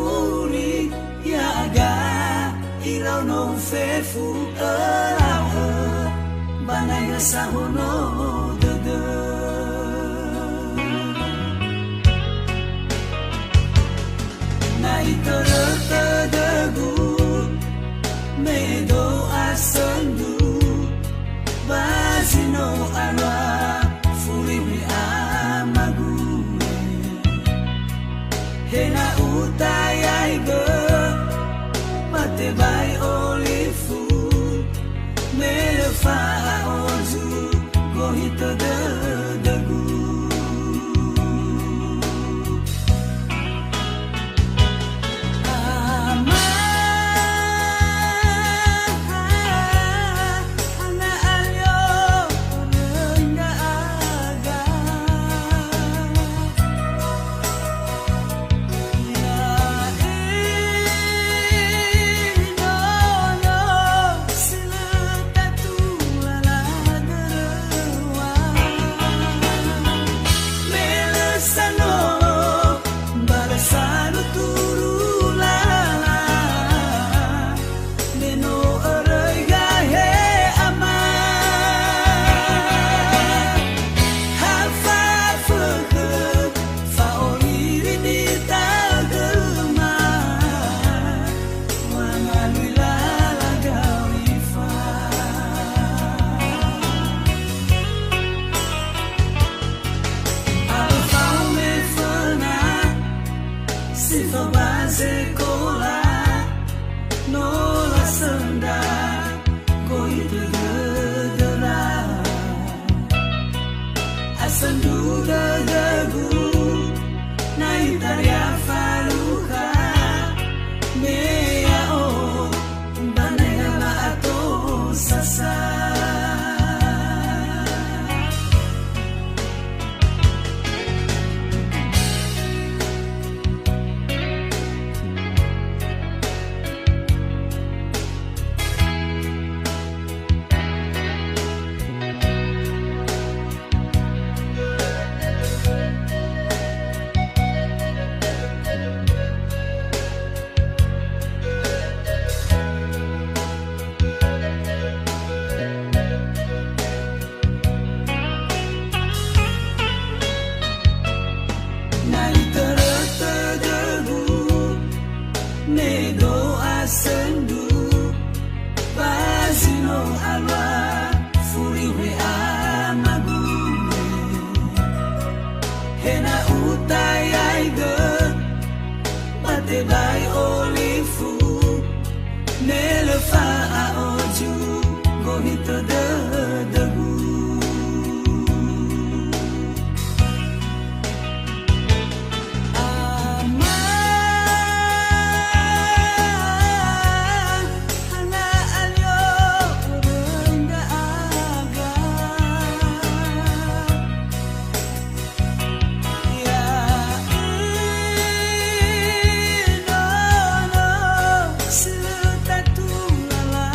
furi ya aga irau no fefu alawa banai sahono dede na itoro tedegu medo asendu basino alwa furi wi amagu hena utayai ge mate bai olifu melefa ozu gohito degu Sifa base cola no la senda koi tegera asandu degu nai taria faluka mea o banega la ato sasa Nedo asendu basino alwa furi we amagu hena utayai ge mate bai olifu nelefa oju gohito degu la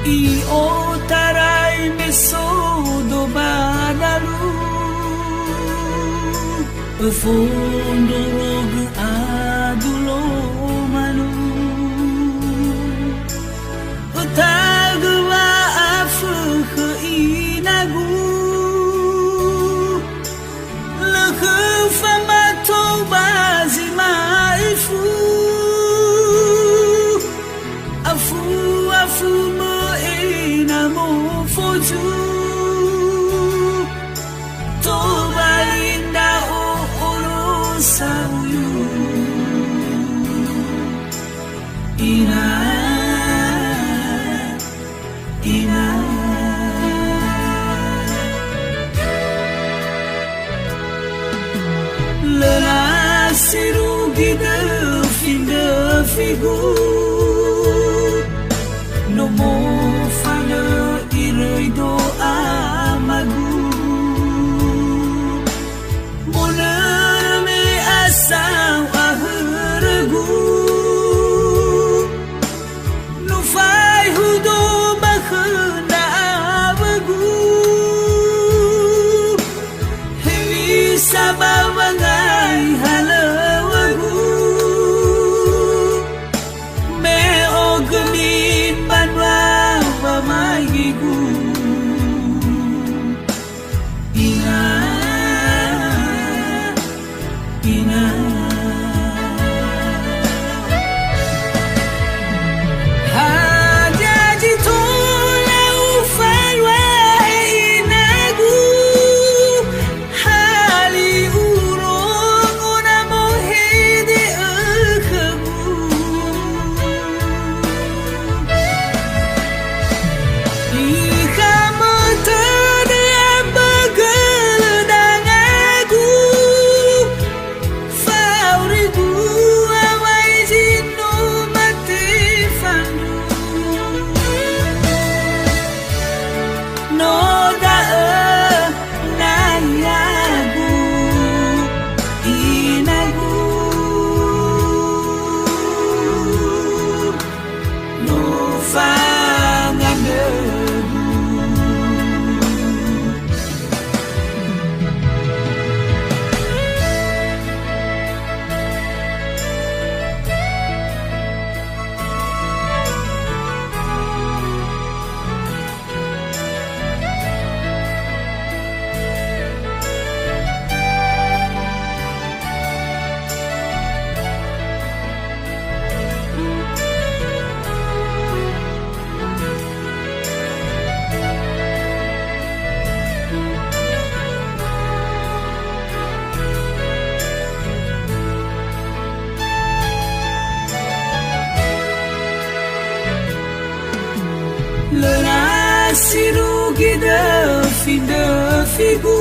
I o tarai meso do badalu o fondo rogo adulo manu o tagwa afu ke inagu le ke famato bazima ifu afu mo ina mo foju to balinda o oro sauyu ina la siru gida finda figu no mo fana iroi do amagu mona me asau ahurgu no fai hudo bakhna abagu hewi sabawangai halawagu me ogmin banwa pamagigu ina hajaji tole ufalwa inagu hali urong una mohidi akabu kamu terdapat denganku fauriku awai jinu mati fandu no da nayagu inagu no fanganegu le nasiru gida finda figu